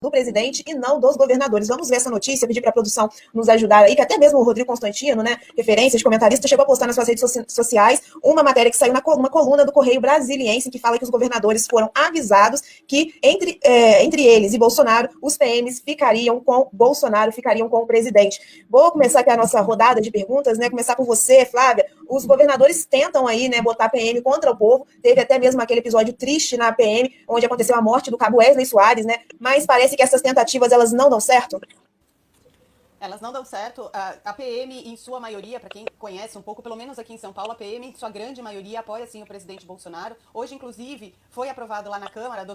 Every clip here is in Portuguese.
do presidente e não dos governadores. Vamos ver essa notícia, pedir para a produção nos ajudar aí, que até mesmo o Rodrigo Constantino, né, referência de comentarista, chegou a postar nas suas redes sociais uma matéria que saiu numa coluna do Correio Brasiliense, que fala que os governadores foram avisados que entre eles e Bolsonaro, os PMs ficariam com Bolsonaro, ficariam com o presidente. Vou começar aqui a nossa rodada de perguntas, né, começar com você, Flávia. Os governadores tentam aí, né, botar PM contra o povo, teve até mesmo aquele episódio triste na PM, onde aconteceu a morte do cabo Wesley Soares, né, mas parece que essas tentativas, elas não dão certo? Elas não dão certo. A PM, em sua maioria, para quem conhece um pouco, pelo menos aqui em São Paulo, a PM, em sua grande maioria, apoia, sim, o presidente Bolsonaro. Hoje, inclusive, foi aprovado lá na Câmara,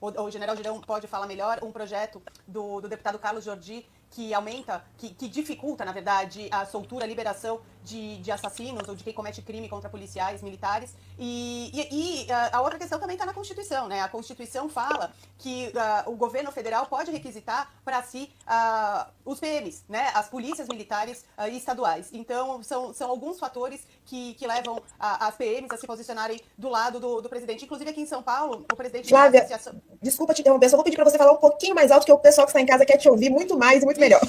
o general Girão pode falar melhor, um projeto do deputado Carlos Jordi, que aumenta, que dificulta, na verdade, a soltura, a liberação de assassinos ou de quem comete crime contra policiais, militares. E a outra questão também está na Constituição, né? A Constituição fala que o governo federal pode requisitar para si os PMs, né? As polícias militares e estaduais. Então, são alguns fatores que levam as PMs a se posicionarem do lado do presidente. Inclusive, aqui em São Paulo, o presidente Flávia, da associação... Desculpa te interromper, só vou pedir para você falar um pouquinho mais alto, que o pessoal que está em casa quer te ouvir muito mais e muito melhor.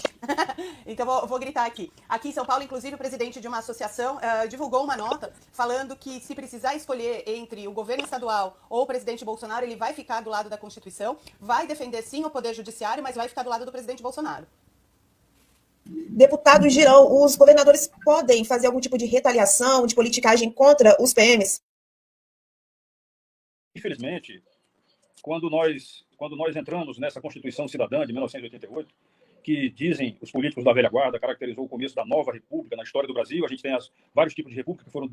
Então, vou gritar aqui. Aqui em São Paulo, inclusive, o presidente de uma associação divulgou uma nota falando que se precisar escolher entre o governo estadual ou o presidente Bolsonaro, ele vai ficar do lado da Constituição, vai defender, sim, o Poder Judiciário, mas vai ficar do lado do presidente Bolsonaro. Deputado Girão, os governadores podem fazer algum tipo de retaliação, de politicagem contra os PMs? Infelizmente, quando nós entramos nessa Constituição Cidadã de 1988, que dizem os políticos da velha guarda, caracterizou o começo da nova república na história do Brasil. A gente tem vários tipos de república que foram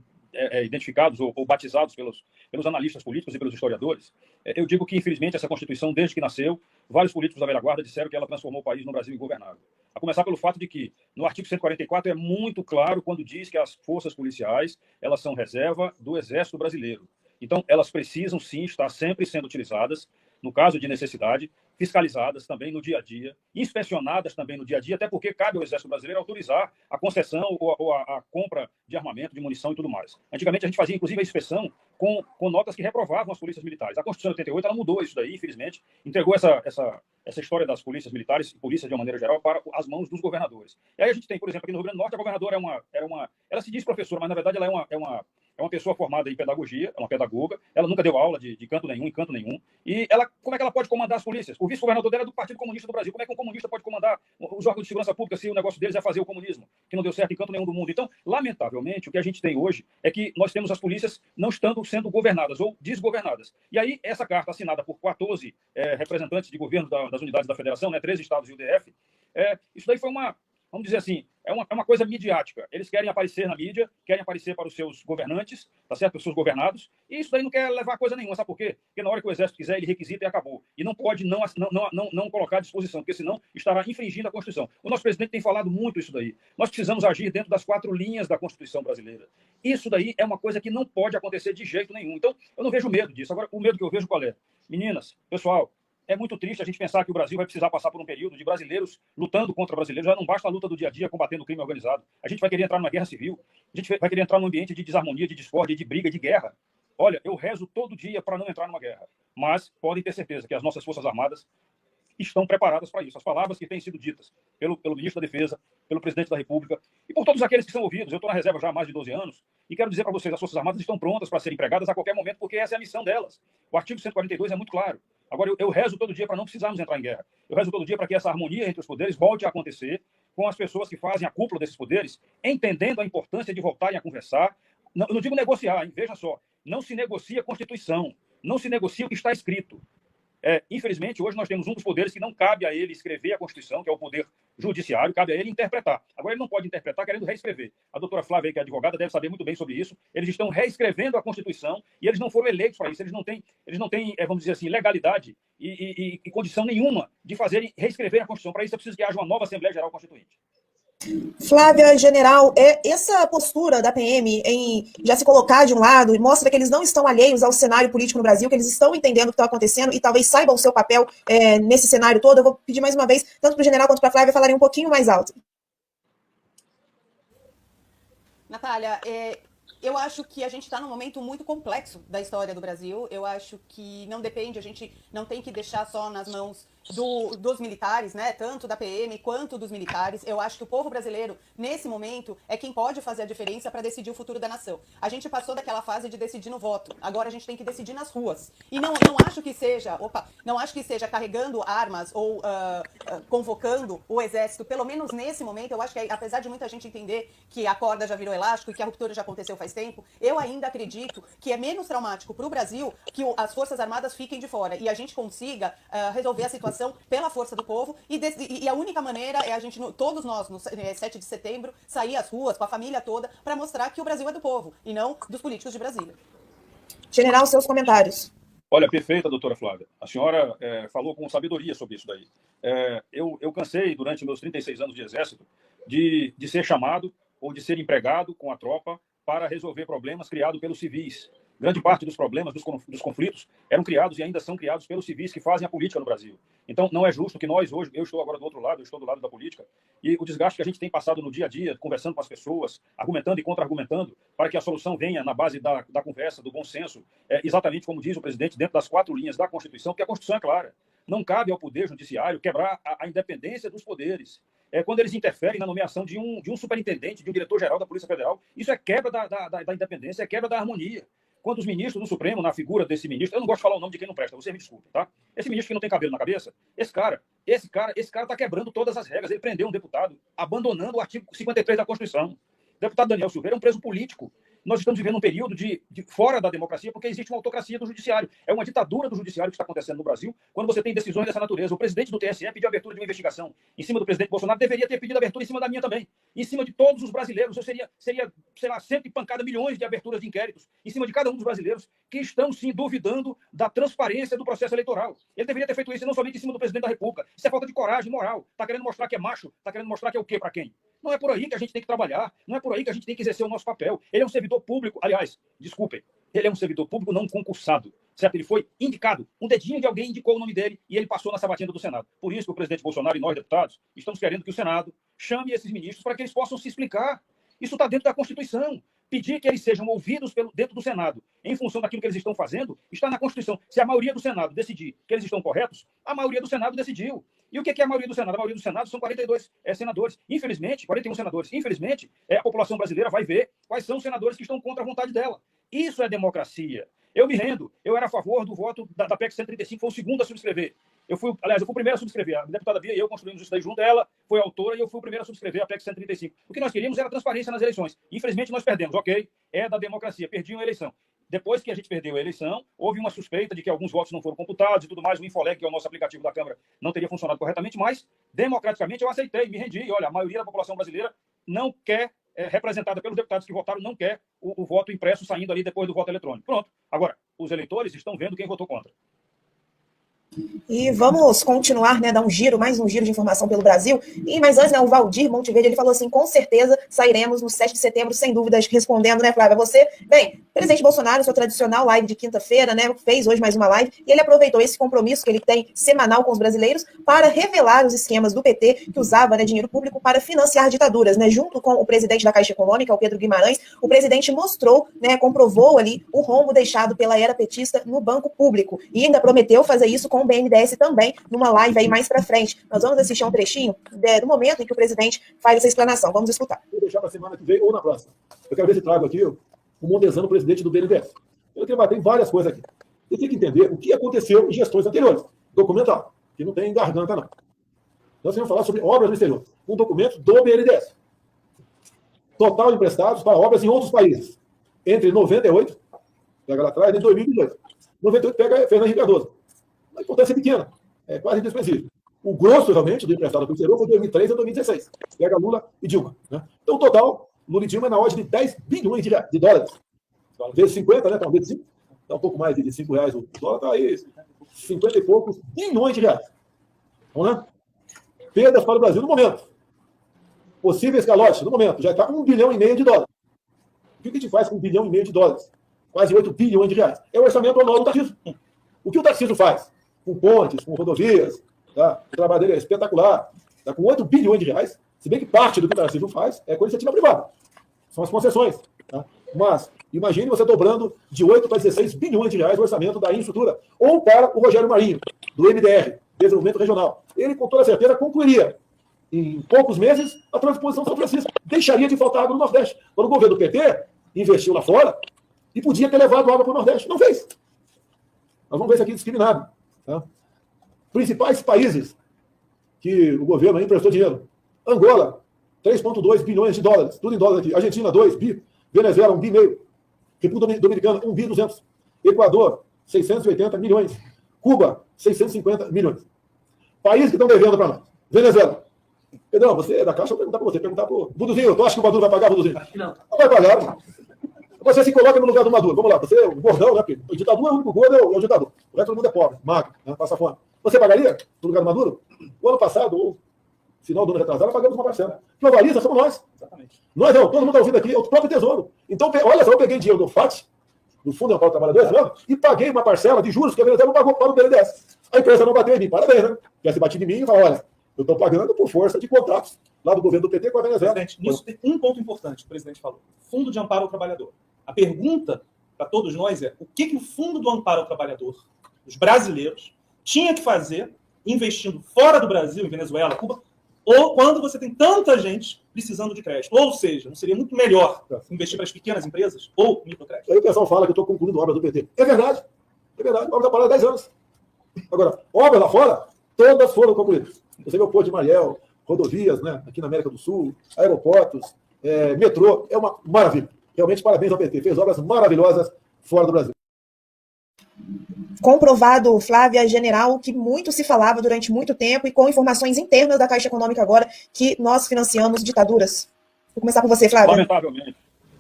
identificados ou batizados pelos analistas políticos e pelos historiadores. Eu digo que, infelizmente, essa Constituição, desde que nasceu, vários políticos da velha guarda disseram que ela transformou o país no Brasil ingovernável. A começar pelo fato de que, no artigo 144, é muito claro quando diz que as forças policiais, elas são reserva do Exército Brasileiro. Então, elas precisam, sim, estar sempre sendo utilizadas, no caso de necessidade, fiscalizadas também no dia a dia, inspecionadas também no dia a dia, até porque cabe ao Exército Brasileiro autorizar a concessão ou a compra de armamento, de munição e tudo mais. Antigamente, a gente fazia, inclusive, a inspeção com notas que reprovavam as polícias militares. A Constituição de 88, ela mudou isso daí, infelizmente, entregou essa história das polícias militares, polícia de uma maneira geral, para as mãos dos governadores. E aí a gente tem, por exemplo, aqui no Rio Grande do Norte, a governadora ela se diz professora, mas na verdade ela é uma pessoa formada em pedagogia, é uma pedagoga, ela nunca deu aula de canto nenhum, em canto nenhum, e como é que ela pode comandar as polícias? O vice-governador dela é do Partido Comunista do Brasil, como é que um comunista pode comandar os órgãos de segurança pública se o negócio deles é fazer o comunismo, que não deu certo em canto nenhum do mundo? Então, lamentavelmente, o que a gente tem hoje é que nós temos as polícias não estando sendo governadas ou desgovernadas. E aí, essa carta assinada por 14 representantes de governo das unidades da federação, né, 13 estados e o DF, isso daí foi vamos dizer assim, é uma coisa midiática. Eles querem aparecer na mídia, querem aparecer para os seus governantes, tá certo? Para os seus governados, e isso daí não quer levar a coisa nenhuma, sabe por quê? Porque na hora que o Exército quiser, ele requisita e acabou. E não pode não colocar à disposição, porque senão estará infringindo a Constituição. O nosso presidente tem falado muito isso daí. Nós precisamos agir dentro das 4 linhas da Constituição brasileira. Isso daí é uma coisa que não pode acontecer de jeito nenhum. Então, eu não vejo medo disso. Agora, o medo que eu vejo qual é? Meninas, pessoal, é muito triste a gente pensar que o Brasil vai precisar passar por um período de brasileiros lutando contra brasileiros. Já não basta a luta do dia a dia combatendo o crime organizado. A gente vai querer entrar numa guerra civil. A gente vai querer entrar num ambiente de desarmonia, de discórdia, de briga, de guerra. Olha, eu rezo todo dia para não entrar numa guerra. Mas podem ter certeza que as nossas Forças Armadas estão preparadas para isso. As palavras que têm sido ditas pelo ministro da Defesa, pelo presidente da República e por todos aqueles que são ouvidos. Eu estou na reserva já há mais de 12 anos e quero dizer para vocês, as Forças Armadas estão prontas para serem empregadas a qualquer momento, porque essa é a missão delas. O artigo 142 é muito claro. Agora, eu rezo todo dia para não precisarmos entrar em guerra. Eu rezo todo dia para que essa harmonia entre os poderes volte a acontecer com as pessoas que fazem a cúpula desses poderes, entendendo a importância de voltarem a conversar. Não, eu não digo negociar, hein? Veja só, não se negocia a Constituição, não se negocia o que está escrito. Infelizmente, hoje nós temos um dos poderes que não cabe a ele escrever a Constituição, que é o poder judiciário, cabe a ele interpretar. Agora, ele não pode interpretar querendo reescrever. A doutora Flávia, que é advogada, deve saber muito bem sobre isso. Eles estão reescrevendo a Constituição e eles não foram eleitos para isso. Eles não têm vamos dizer assim, legalidade e condição nenhuma de reescrever a Constituição. Para isso, é preciso que haja uma nova Assembleia Geral Constituinte. Flávia, general, essa postura da PM em já se colocar de um lado mostra que eles não estão alheios ao cenário político no Brasil, que eles estão entendendo o que está acontecendo e talvez saibam o seu papel nesse cenário todo. Eu vou pedir mais uma vez, tanto para o general quanto para a Flávia, falarem um pouquinho mais alto. Natália, eu acho que a gente está num momento muito complexo da história do Brasil. Eu acho que não depende, a gente não tem que deixar só nas mãos dos militares, né, tanto da PM quanto dos militares. Eu acho que o povo brasileiro, nesse momento, é quem pode fazer a diferença para decidir o futuro da nação. A gente passou daquela fase de decidir no voto, agora a gente tem que decidir nas ruas. E não acho que seja carregando armas ou convocando o exército, pelo menos nesse momento. Eu acho que, apesar de muita gente entender que a corda já virou elástico e que a ruptura já aconteceu faz tempo, eu ainda acredito que é menos traumático para o Brasil que as Forças Armadas fiquem de fora e a gente consiga resolver a situação pela força do povo. E a única maneira é a gente, todos nós, no 7 de setembro, sair às ruas com a família toda para mostrar que o Brasil é do povo e não dos políticos de Brasília. General, seus comentários. Olha, perfeita, doutora Flávia. A senhora falou com sabedoria sobre isso daí. Eu cansei, durante meus 36 anos de exército, de ser chamado ou de ser empregado com a tropa para resolver problemas criados pelos civis. Grande parte dos problemas, dos conflitos, eram criados e ainda são criados pelos civis que fazem a política no Brasil. Então, não é justo que nós hoje, eu estou agora do outro lado, eu estou do lado da política, e o desgaste que a gente tem passado no dia a dia, conversando com as pessoas, argumentando e contra-argumentando, para que a solução venha na base da conversa, do bom senso, exatamente como diz o presidente, dentro das 4 linhas da Constituição, porque a Constituição é clara. Não cabe ao Poder Judiciário quebrar a independência dos poderes. Quando eles interferem na nomeação de um superintendente, de um diretor-geral da Polícia Federal, isso é quebra da independência, é quebra da harmonia. Quando os ministros do Supremo, na figura desse ministro, eu não gosto de falar o nome de quem não presta, você me desculpe, tá? Esse ministro que não tem cabelo na cabeça, esse cara está quebrando todas as regras. Ele prendeu um deputado, abandonando o artigo 53 da Constituição. O deputado Daniel Silveira é um preso político. Nós estamos vivendo um período de fora da democracia, porque existe uma autocracia do judiciário. É uma ditadura do judiciário que está acontecendo no Brasil, quando você tem decisões dessa natureza. O presidente do TSE pediu a abertura de uma investigação em cima do presidente Bolsonaro, deveria ter pedido abertura em cima da minha também. Em cima de todos os brasileiros. Eu seria sei lá, cento e pancada milhões de aberturas de inquéritos em cima de cada um dos brasileiros que estão, sim, duvidando da transparência do processo eleitoral. Ele deveria ter feito isso, e não somente em cima do presidente da República. Isso é falta de coragem moral. Está querendo mostrar que é macho, está querendo mostrar que é o quê para quem? Não é por aí que a gente tem que trabalhar, não é por aí que a gente tem que exercer o nosso papel. Ele é um servidor público, aliás, desculpem, ele é um servidor público não concursado, certo? Ele foi indicado, um dedinho de alguém indicou o nome dele e ele passou na sabatina do Senado. Por isso que o presidente Bolsonaro e nós, deputados, estamos querendo que o Senado chame esses ministros para que eles possam se explicar. Isso está dentro da Constituição. Pedir que eles sejam ouvidos dentro do Senado, em função daquilo que eles estão fazendo, está na Constituição. Se a maioria do Senado decidir que eles estão corretos, a maioria do Senado decidiu. E o que é a maioria do Senado? A maioria do Senado são 42 senadores. Infelizmente, 41 senadores. Infelizmente, a população brasileira vai ver quais são os senadores que estão contra a vontade dela. Isso é democracia. Eu me rendo. Eu era a favor do voto da PEC 135, foi o segundo a subscrever. Eu fui o primeiro a subscrever. A deputada Bia e eu construímos isso daí junto. Ela foi a autora e eu fui o primeiro a subscrever a PEC 135. O que nós queríamos era transparência nas eleições. Infelizmente, nós perdemos. Ok, é da democracia. Perdiam a eleição. Depois que a gente perdeu a eleição, houve uma suspeita de que alguns votos não foram computados e tudo mais. O Infoleg, que é o nosso aplicativo da Câmara, não teria funcionado corretamente, mas, democraticamente, eu aceitei, me rendi. E, olha, a maioria da população brasileira não quer, representada pelos deputados que votaram, não quer o voto impresso saindo ali depois do voto eletrônico. Pronto. Agora, os eleitores estão vendo quem votou contra. E vamos continuar, né, dar mais um giro de informação pelo Brasil. Mas antes, né, o Valdir Monteverde, ele falou assim, com certeza sairemos no 7 de setembro, sem dúvidas, respondendo, né, Flávia, você, bem, presidente Bolsonaro, sua tradicional live de quinta-feira, né, fez hoje mais uma live, e ele aproveitou esse compromisso que ele tem semanal com os brasileiros para revelar os esquemas do PT, que usava, né, dinheiro público para financiar ditaduras, né, junto com o presidente da Caixa Econômica, o Pedro Guimarães, o presidente mostrou, né, comprovou ali o rombo deixado pela era petista no banco público, e ainda prometeu fazer isso com o BNDES também, numa live aí mais para frente. Nós vamos assistir um trechinho do momento em que o presidente faz essa explanação. Vamos escutar. Vou deixar para a semana que vem ou na próxima. Eu quero ver se trago aqui o Mondezano, presidente do BNDES. Eu quero bater em várias coisas aqui. Você tem que entender o que aconteceu em gestões anteriores. Documental, que não tem garganta, não. Nós vamos falar sobre obras no exterior. Um documento do BNDES. Total emprestados para obras em outros países. Entre 98, pega lá atrás, e 2018. 98 pega Fernando Henrique Cardoso. A importância é pequena, é quase indesprezaível. O grosso, realmente, do emprestado para o exterior foi de 2003 a 2016. Pega Lula e Dilma. Né? Então, o total, Lula e Dilma é na ordem de 10 bilhões de dólares. Vezes 50, né? Tá um pouco mais de R$5 o dólar, tá aí 50 e poucos bilhões de reais. Vamos lá? Perdas para o Brasil no momento. Possíveis calotes no momento. Já está 1,5 bilhão de dólares. O que a gente faz com 1,5 bilhão de dólares? Quase 8 bilhões de reais. É o orçamento anual do Tarcísio. O que o Tarcísio faz? Com pontes, com rodovias, tá? O trabalho dele é espetacular. Tá? Com 8 bilhões de reais, se bem que parte do que o Tarcísio faz é com iniciativa privada. São as concessões. Tá? Mas, imagine você dobrando de 8 para 16 bilhões de reais o orçamento da infraestrutura. Ou para o Rogério Marinho, do MDR, Desenvolvimento Regional. Ele, com toda certeza, concluiria em poucos meses a transposição de São Francisco. Deixaria de faltar água no Nordeste. Quando o governo do PT investiu lá fora e podia ter levado água para o Nordeste. Não fez. Nós vamos ver isso aqui discriminado. Tá? Principais países que o governo aí emprestou dinheiro. Angola, 3,2 bilhões de dólares. Tudo em dólares aqui. Argentina, 2 bi. Venezuela, 1,5 bi. República Dominicana, 1 bi 200. Equador, 680 milhões. Cuba, 650 milhões. Países que estão devendo para nós. Venezuela. Pedrão, você é da Caixa, eu vou perguntar para você. Perguntar para o Buduzinho. Tu acha que o Maduro vai pagar, Buduzinho? Acho que não. Não vai pagar. Você se coloca no lugar do Maduro. Vamos lá. Você é o gordão, né? Porque o ditador é o único gordo, é o ditador. O resto todo mundo é pobre, magro, né? Passa fome. Você pagaria no lugar do Maduro? O ano passado, ou final do ano retrasado, pagamos uma parcela. Que avaliza somos nós. Exatamente. Nós não. Todo mundo está ouvindo aqui. É o próprio Tesouro. Então, olha só, eu peguei dinheiro do FAT, do Fundo de Amparo ao Trabalhador, e paguei uma parcela de juros que a Venezuela não pagou para o BNDES. A empresa não bateu em mim. Parabéns, né? Quer se bater em mim e falar, olha, eu estou pagando por força de contratos lá do governo do PT com a Venezuela. Presidente, nisso tem um ponto importante que o presidente falou. Fundo de Amparo ao Trabalhador. A pergunta para todos nós é o que o Fundo do Amparo ao Trabalhador, os brasileiros, tinha que fazer investindo fora do Brasil, em Venezuela, Cuba, ou quando você tem tanta gente precisando de crédito. Ou seja, não seria muito melhor investir para as pequenas empresas ou microcrédito? Aí o pessoal fala que eu estou concluindo obras do PT. É verdade. É verdade. A obra está parada há 10 anos. Agora, obras lá fora, todas foram concluídas. Você vê o Porto de Mariel, rodovias, né, aqui na América do Sul, aeroportos, metrô. É uma maravilha. Realmente, parabéns ao PT. Fez obras maravilhosas fora do Brasil. Comprovado, Flávia, general, que muito se falava durante muito tempo e com informações internas da Caixa Econômica agora, que nós financiamos ditaduras. Vou começar com você, Flávia.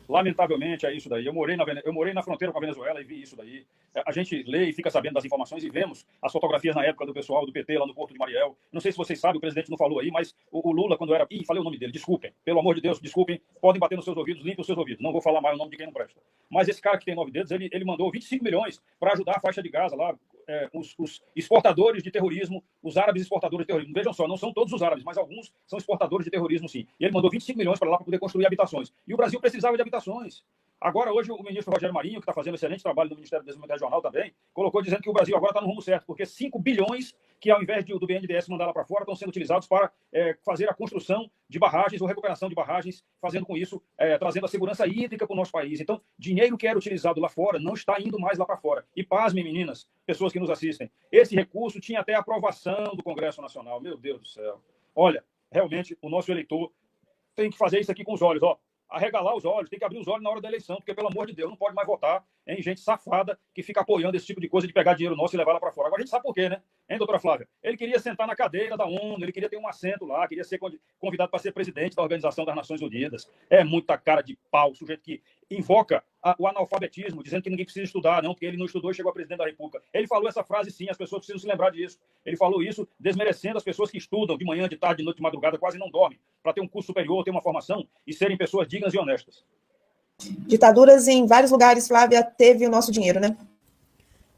Lamentavelmente é isso daí. Eu morei na fronteira com a Venezuela e vi isso daí. A gente lê e fica sabendo das informações e vemos as fotografias na época do pessoal do PT lá no Porto de Mariel. Não sei se vocês sabem, o presidente não falou aí, mas o Lula, quando era... falei o nome dele, desculpem. Pelo amor de Deus, desculpem. Podem bater nos seus ouvidos, limpem os seus ouvidos. Não vou falar mais o nome de quem não presta. Mas esse cara que tem 9 dedos, ele mandou 25 milhões para ajudar a faixa de Gaza lá, os exportadores de terrorismo, os árabes exportadores de terrorismo. Vejam só, não são todos os árabes, mas alguns são exportadores de terrorismo, sim. E ele mandou 25 milhões para lá para poder construir habitações. E o Brasil precisava de habitações. Agora, hoje, o ministro Rogério Marinho, que está fazendo excelente trabalho no Ministério do Desenvolvimento Regional também, colocou dizendo que o Brasil agora está no rumo certo, porque 5 bilhões que, ao invés do BNDES mandar lá para fora, estão sendo utilizados para fazer a construção de barragens ou recuperação de barragens, fazendo com isso, trazendo a segurança hídrica para o nosso país. Então, dinheiro que era utilizado lá fora não está indo mais lá para fora. E pasmem, meninas, pessoas que nos assistem, esse recurso tinha até aprovação do Congresso Nacional. Meu Deus do céu. Olha, realmente, o nosso eleitor tem que fazer isso aqui com os olhos, ó. Arregalar os olhos, tem que abrir os olhos na hora da eleição, porque, pelo amor de Deus, não pode mais votar em gente safada que fica apoiando esse tipo de coisa de pegar dinheiro nosso e levar lá para fora. Agora a gente sabe por quê, né? Hein, doutora Flávia? Ele queria sentar na cadeira da ONU, ele queria ter um assento lá, queria ser convidado para ser presidente da Organização das Nações Unidas. É muita cara de pau, sujeito que invoca o analfabetismo, dizendo que ninguém precisa estudar, não, porque ele não estudou e chegou a presidente da República. Ele falou essa frase, sim, as pessoas precisam se lembrar disso. Ele falou isso desmerecendo as pessoas que estudam de manhã, de tarde, de noite, de madrugada, quase não dormem, para ter um curso superior, ter uma formação e serem pessoas dignas e honestas. Ditaduras em vários lugares, Flávia, teve o nosso dinheiro, né?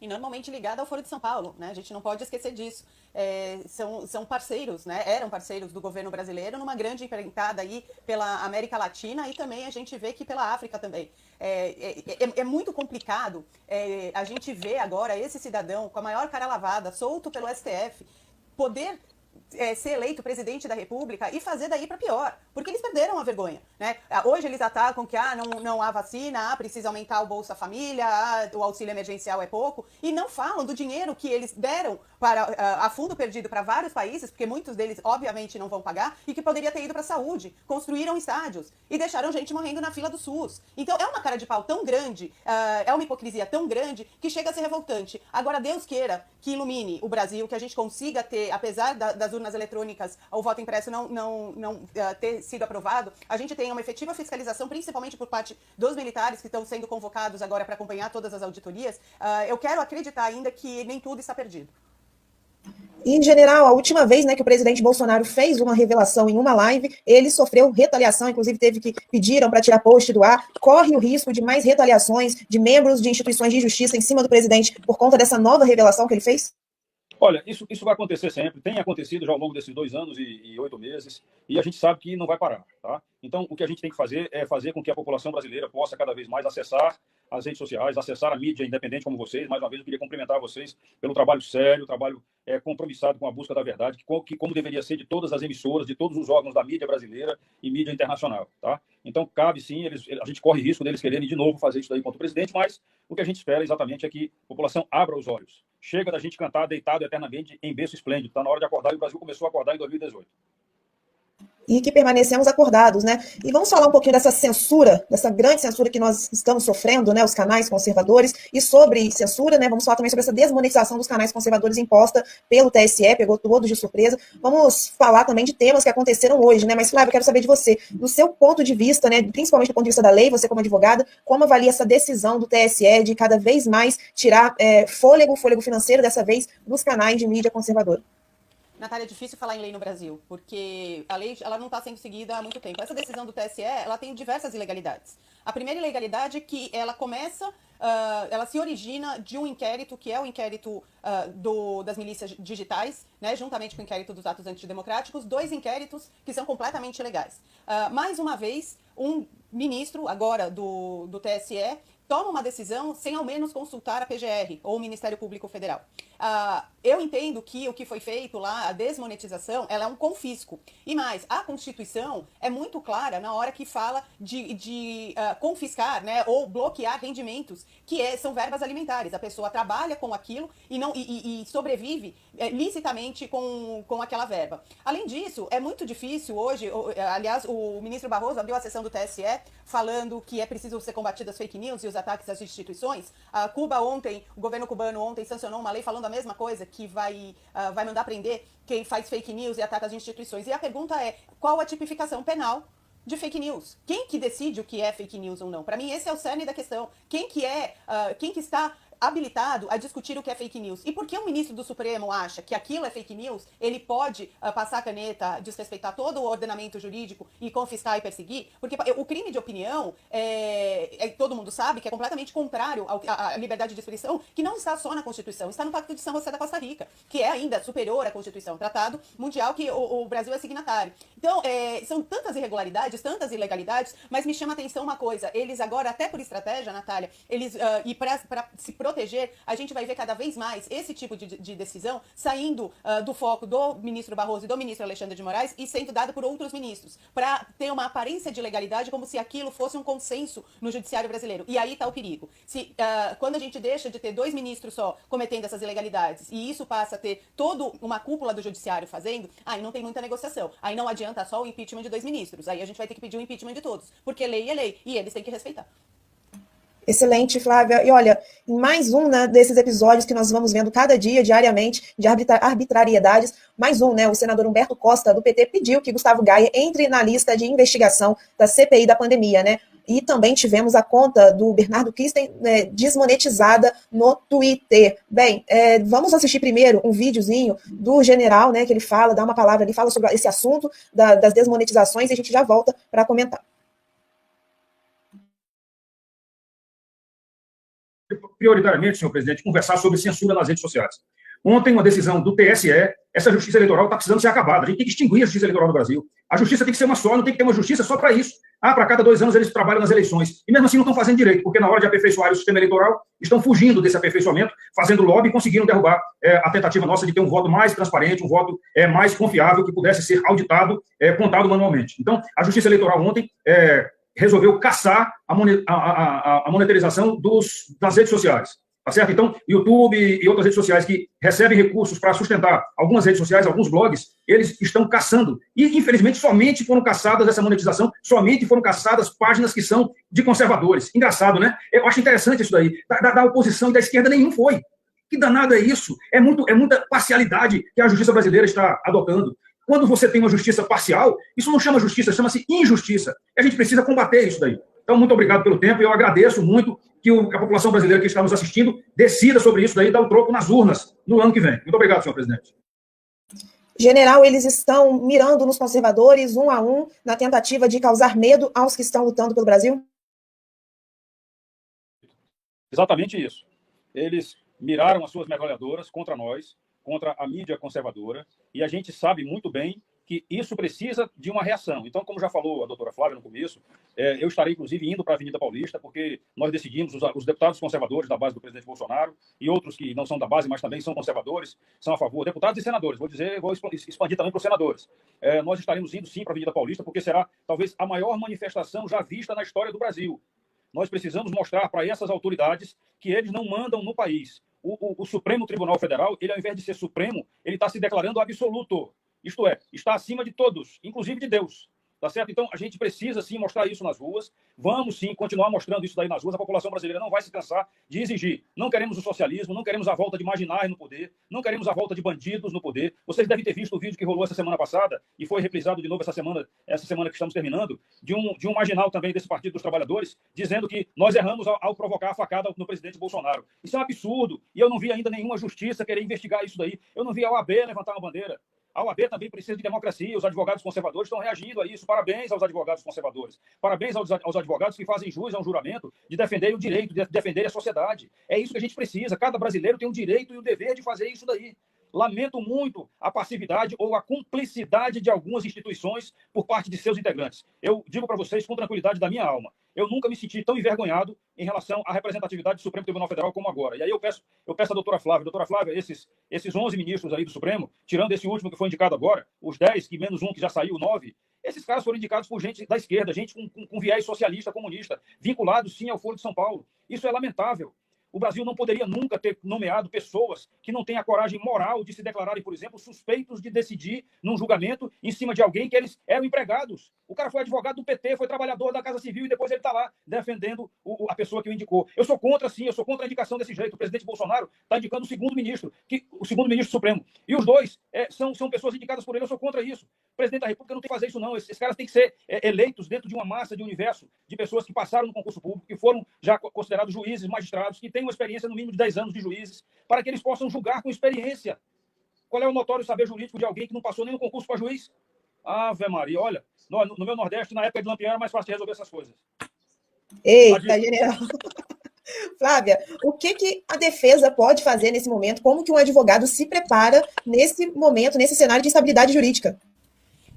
E normalmente ligada ao Foro de São Paulo, né? A gente não pode esquecer disso. São parceiros, né? Eram parceiros do governo brasileiro numa grande empreitada aí pela América Latina e também a gente vê que pela África também. É muito complicado a gente ver agora esse cidadão com a maior cara lavada, solto pelo STF, poder ser eleito presidente da República e fazer daí para pior, porque eles perderam a vergonha, né? Hoje eles atacam que não há vacina, precisa aumentar o Bolsa Família, o auxílio emergencial é pouco, e não falam do dinheiro que eles deram para a fundo perdido para vários países, porque muitos deles obviamente não vão pagar, e que poderia ter ido para a saúde, construíram estádios e deixaram gente morrendo na fila do SUS. Então é uma cara de pau tão grande, é uma hipocrisia tão grande que chega a ser revoltante. Agora Deus queira que ilumine o Brasil, que a gente consiga ter, apesar das urnas eletrônicas, o voto impresso não ter sido aprovado, a gente tem uma efetiva fiscalização, principalmente por parte dos militares que estão sendo convocados agora para acompanhar todas as auditorias. Eu quero acreditar ainda que nem tudo está perdido. E, em general, a última vez, né, que o presidente Bolsonaro fez uma revelação em uma live, ele sofreu retaliação, inclusive pediram para tirar post do ar. Corre o risco de mais retaliações de membros de instituições de justiça em cima do presidente por conta dessa nova revelação que ele fez? Olha, isso vai acontecer sempre, tem acontecido já ao longo desses 2 anos e 8 meses, e a gente sabe que não vai parar, tá? Então, o que a gente tem que fazer é fazer com que a população brasileira possa cada vez mais acessar as redes sociais, acessar a mídia independente como vocês. Mais uma vez, eu queria cumprimentar vocês pelo trabalho sério, trabalho compromissado com a busca da verdade, que como deveria ser de todas as emissoras, de todos os órgãos da mídia brasileira e mídia internacional. Tá? Então, cabe sim, a gente corre risco deles quererem de novo fazer isso daí contra o presidente, mas o que a gente espera exatamente é que a população abra os olhos. Chega da gente cantar deitado eternamente em berço esplêndido. Está na hora de acordar, e o Brasil começou a acordar em 2018. E que permanecemos acordados, né? E vamos falar um pouquinho dessa censura, dessa grande censura que nós estamos sofrendo, né? Os canais conservadores, e sobre censura, né? Vamos falar também sobre essa desmonetização dos canais conservadores imposta pelo TSE, pegou todos de surpresa. Vamos falar também de temas que aconteceram hoje, né? Mas, Flávio, eu quero saber de você, do seu ponto de vista, né? Principalmente do ponto de vista da lei, você como advogada, como avalia essa decisão do TSE de cada vez mais tirar fôlego financeiro, dessa vez, dos canais de mídia conservadora? Natália, é difícil falar em lei no Brasil, porque a lei ela não está sendo seguida há muito tempo. Essa decisão do TSE, ela tem diversas ilegalidades. A primeira ilegalidade é que ela começa, ela se origina de um inquérito, que é o inquérito das milícias digitais, né, juntamente com o inquérito dos atos antidemocráticos, 2 inquéritos que são completamente ilegais. Mais uma vez, um ministro, agora do TSE, toma uma decisão sem ao menos consultar a PGR, ou o Ministério Público Federal. Eu entendo que o que foi feito lá, a desmonetização, ela é um confisco. E mais, a Constituição é muito clara na hora que fala de confiscar, né, ou bloquear rendimentos, que são verbas alimentares. A pessoa trabalha com aquilo e sobrevive licitamente com aquela verba. Além disso, é muito difícil hoje, aliás, o ministro Barroso abriu a sessão do TSE falando que é preciso ser combatidas as fake news e os ataques às instituições. O governo cubano ontem sancionou uma lei falando a mesma coisa, que vai mandar prender quem faz fake news e ataca as instituições. E a pergunta é, qual a tipificação penal de fake news? Quem que decide o que é fake news ou não? Para mim, esse é o cerne da questão. Quem que está habilitado a discutir o que é fake news? E por que o ministro do Supremo acha que aquilo é fake news, ele pode passar a caneta, desrespeitar todo o ordenamento jurídico e confiscar e perseguir? Porque o crime de opinião, todo mundo sabe que é completamente contrário à liberdade de expressão, que não está só na Constituição, está no Pacto de São José da Costa Rica, que é ainda superior à Constituição, tratado mundial que o Brasil é signatário. Então, são tantas irregularidades, tantas ilegalidades, mas me chama a atenção uma coisa, eles agora, até por estratégia, Natália, e para se proteger, a gente vai ver cada vez mais esse tipo de decisão saindo do foco do ministro Barroso e do ministro Alexandre de Moraes e sendo dado por outros ministros, para ter uma aparência de legalidade como se aquilo fosse um consenso no judiciário brasileiro. E aí está o perigo. Quando a gente deixa de ter 2 ministros só cometendo essas ilegalidades e isso passa a ter toda uma cúpula do judiciário fazendo, aí não tem muita negociação. Aí não adianta só o impeachment de 2 ministros. Aí a gente vai ter que pedir o impeachment de todos, porque lei é lei e eles têm que respeitar. Excelente, Flávia. E olha, em mais um, né, desses episódios que nós vamos vendo cada dia, diariamente, de arbitrariedades, mais um, né, o senador Humberto Costa, do PT, pediu que Gustavo Gaia entre na lista de investigação da CPI da pandemia, né? E também tivemos a conta do Bernardo Kirsten, né, desmonetizada no Twitter. Bem, vamos assistir primeiro um videozinho do general, né, que ele fala, dá uma palavra ali, fala sobre esse assunto das desmonetizações e a gente já volta para comentar. Prioritariamente, senhor presidente, conversar sobre censura nas redes sociais. Ontem, uma decisão do TSE, essa justiça eleitoral está precisando ser acabada. A gente tem que extinguir a justiça eleitoral no Brasil. A justiça tem que ser uma só, não tem que ter uma justiça só para isso. Para cada 2 anos eles trabalham nas eleições. E mesmo assim não estão fazendo direito, porque na hora de aperfeiçoar o sistema eleitoral, estão fugindo desse aperfeiçoamento, fazendo lobby e conseguiram derrubar a tentativa nossa de ter um voto mais transparente, um voto mais confiável, que pudesse ser auditado, contado manualmente. Então, a justiça eleitoral ontem resolveu caçar a monetarização das redes sociais. Tá certo? Então, YouTube e outras redes sociais que recebem recursos para sustentar algumas redes sociais, alguns blogs, eles estão caçando. E, infelizmente, somente foram caçadas essa monetização, somente foram caçadas páginas que são de conservadores. Engraçado, né? Eu acho interessante isso daí. Da oposição e da esquerda nenhum foi. Que danado é isso? É muita parcialidade que a justiça brasileira está adotando. Quando você tem uma justiça parcial, isso não chama justiça, chama-se injustiça. E a gente precisa combater isso daí. Então, muito obrigado pelo tempo. Eu agradeço muito que a população brasileira que está nos assistindo decida sobre isso daí e dá o troco nas urnas no ano que vem. Muito obrigado, senhor presidente. General, eles estão mirando nos conservadores, 1 a 1, na tentativa de causar medo aos que estão lutando pelo Brasil? Exatamente isso. Eles miraram as suas metralhadoras contra nós, contra a mídia conservadora, e a gente sabe muito bem que isso precisa de uma reação. Então, como já falou a doutora Flávia no começo, eu estarei, inclusive, indo para a Avenida Paulista, porque nós decidimos, os deputados conservadores da base do presidente Bolsonaro e outros que não são da base, mas também são conservadores, são a favor, deputados e senadores, vou expandir também para os senadores. Nós estaremos indo, sim, para a Avenida Paulista, porque será, talvez, a maior manifestação já vista na história do Brasil. Nós precisamos mostrar para essas autoridades que eles não mandam no país. O Supremo Tribunal Federal, ele, ao invés de ser supremo, ele está se declarando absoluto. Isto é, está acima de todos, inclusive de Deus. Tá certo? Então, a gente precisa, sim, mostrar isso nas ruas. Vamos, sim, continuar mostrando isso daí nas ruas. A população brasileira não vai se cansar de exigir. Não queremos o socialismo, não queremos a volta de marginais no poder, não queremos a volta de bandidos no poder. Vocês devem ter visto o vídeo que rolou essa semana passada e foi reprisado de novo essa semana que estamos terminando, de um marginal também desse Partido dos Trabalhadores, dizendo que nós erramos ao provocar a facada no presidente Bolsonaro. Isso é um absurdo. E eu não vi ainda nenhuma justiça querer investigar isso daí. Eu não vi a OAB levantar uma bandeira. A OAB também precisa de democracia, os advogados conservadores estão reagindo a isso. Parabéns aos advogados conservadores. Parabéns aos advogados que fazem jus a um juramento de defender o direito, de defender a sociedade. É isso que a gente precisa. Cada brasileiro tem o direito e o dever de fazer isso daí. Lamento muito a passividade ou a cumplicidade de algumas instituições por parte de seus integrantes. Eu digo para vocês com tranquilidade da minha alma, eu nunca me senti tão envergonhado em relação à representatividade do Supremo Tribunal Federal como agora. E aí eu peço à doutora Flávia, esses 11 ministros aí do Supremo, tirando esse último que foi indicado agora, os 10, que menos um que já saiu, 9, esses caras foram indicados por gente da esquerda, gente com viés socialista, comunista, vinculados sim ao Foro de São Paulo. Isso é lamentável. O Brasil não poderia nunca ter nomeado pessoas que não têm a coragem moral de se declararem, por exemplo, suspeitos de decidir num julgamento em cima de alguém que eles eram empregados. O cara foi advogado do PT, foi trabalhador da Casa Civil e depois ele está lá defendendo a pessoa que o indicou. Eu sou contra, sim, eu sou contra a indicação desse jeito. O presidente Bolsonaro está indicando o segundo ministro supremo. E os dois são pessoas indicadas por ele, eu sou contra isso. O presidente da República não tem que fazer isso, não. Esses caras têm que ser eleitos dentro de uma massa, de universo, de pessoas que passaram no concurso público, que foram já considerados juízes, magistrados, que têm uma experiência no mínimo de 10 anos de juízes, para que eles possam julgar com experiência. Qual é o notório saber jurídico de alguém que não passou nem no concurso para juiz? Ave Maria, olha, no meu Nordeste, na época de Lampião, era mais fácil de resolver essas coisas. Eita, general. Flávia, o que a defesa pode fazer nesse momento? Como que um advogado se prepara nesse momento, nesse cenário de instabilidade jurídica?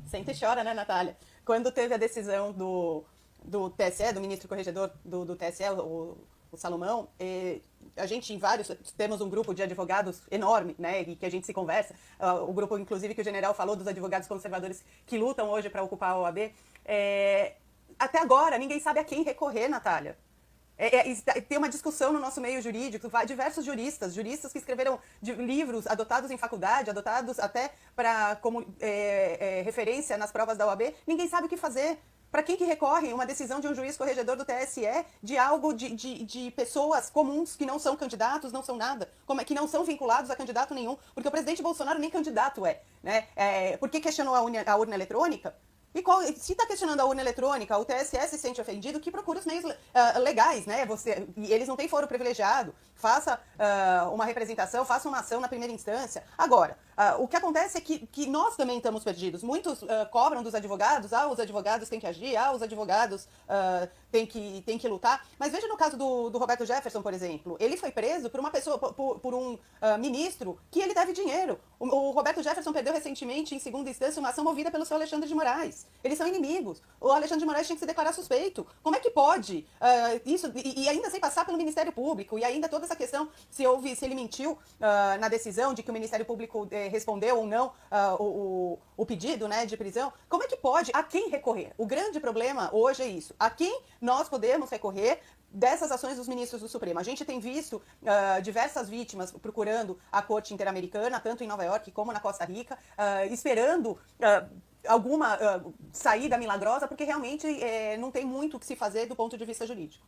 Sente e chora, né, Natália? Quando teve a decisão do TSE, do ministro corregedor do TSE, o Salomão, a gente temos um grupo de advogados enorme, né, e que a gente se conversa, o grupo, inclusive, que o general falou, dos advogados conservadores que lutam hoje para ocupar a OAB, até agora ninguém sabe a quem recorrer, Natália. Tem uma discussão no nosso meio jurídico, diversos juristas que escreveram livros adotados em faculdade, adotados até como referência nas provas da OAB, ninguém sabe o que fazer. Para quem que recorre uma decisão de um juiz corregedor do TSE de algo de pessoas comuns que não são candidatos, não são nada, que não são vinculados a candidato nenhum, porque o presidente Bolsonaro nem candidato né? Por que questionou a urna eletrônica? E se está questionando a urna eletrônica, o TSE se sente ofendido, que procura os meios legais, né? E eles não têm foro privilegiado. Faça uma representação, faça uma ação na primeira instância. Agora, o que acontece é que nós também estamos perdidos. Muitos cobram dos advogados, os advogados têm que agir, os advogados têm que lutar. Mas veja no caso do Roberto Jefferson, por exemplo. Ele foi preso por uma pessoa, por um ministro que ele deve dinheiro. O Roberto Jefferson perdeu recentemente, em segunda instância, uma ação movida pelo seu Alexandre de Moraes. Eles são inimigos. O Alexandre de Moraes tinha que se declarar suspeito. Como é que pode isso? E ainda sem passar pelo Ministério Público. E ainda toda essa questão, se ele mentiu na decisão de que o Ministério Público respondeu ou não o pedido, né, de prisão. Como é que pode? A quem recorrer? O grande problema hoje é isso. A quem nós podemos recorrer dessas ações dos ministros do Supremo? A gente tem visto diversas vítimas procurando a Corte Interamericana, tanto em Nova York como na Costa Rica, esperando alguma saída milagrosa, porque realmente não tem muito o que se fazer do ponto de vista jurídico.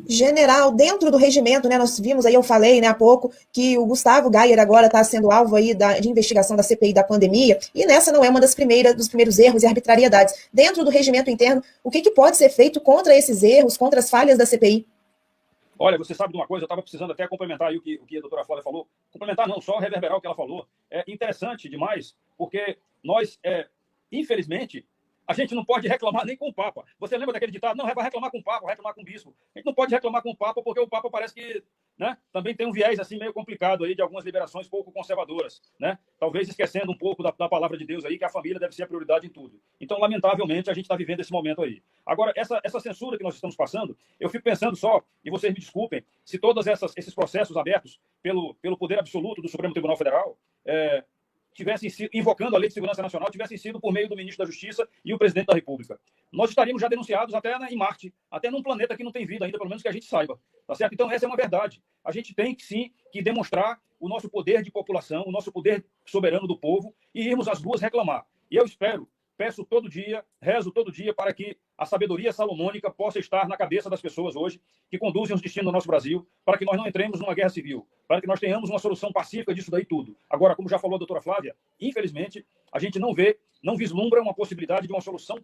General, dentro do regimento, né, nós vimos aí, eu falei, né, há pouco, que o Gustavo Gayer agora está sendo alvo aí de investigação da CPI da pandemia, e nessa não é uma dos primeiros erros e arbitrariedades. Dentro do regimento interno, o que pode ser feito contra esses erros, contra as falhas da CPI? Olha, você sabe de uma coisa, eu estava precisando até complementar aí o que a doutora Flávia falou. Complementar não, só reverberar o que ela falou. É interessante demais, porque nós, infelizmente, a gente não pode reclamar nem com o Papa. Você lembra daquele ditado? Não, vai reclamar com o Papa, vai reclamar com o bispo. A gente não pode reclamar com o Papa porque o Papa parece que né, também tem um viés assim meio complicado aí de algumas liberações pouco conservadoras, né? Talvez esquecendo um pouco da palavra de Deus aí, que a família deve ser a prioridade em tudo. Então, lamentavelmente, a gente está vivendo esse momento aí. Agora, essa censura que nós estamos passando, eu fico pensando só, e vocês me desculpem, se todos esses processos abertos pelo poder absoluto do Supremo Tribunal Federal tivessem sido, invocando a Lei de Segurança Nacional, tivessem sido por meio do ministro da Justiça e o presidente da República. Nós estaríamos já denunciados até em Marte, até num planeta que não tem vida ainda, pelo menos que a gente saiba. Tá certo? Então, essa é uma verdade. A gente tem, sim, que demonstrar o nosso poder de população, o nosso poder soberano do povo e irmos às ruas reclamar. E eu peço todo dia, rezo todo dia para que a sabedoria salomônica possa estar na cabeça das pessoas hoje, que conduzem os destinos do nosso Brasil, para que nós não entremos numa guerra civil, para que nós tenhamos uma solução pacífica disso daí tudo. Agora, como já falou a doutora Flávia, infelizmente, a gente não vislumbra uma possibilidade de uma solução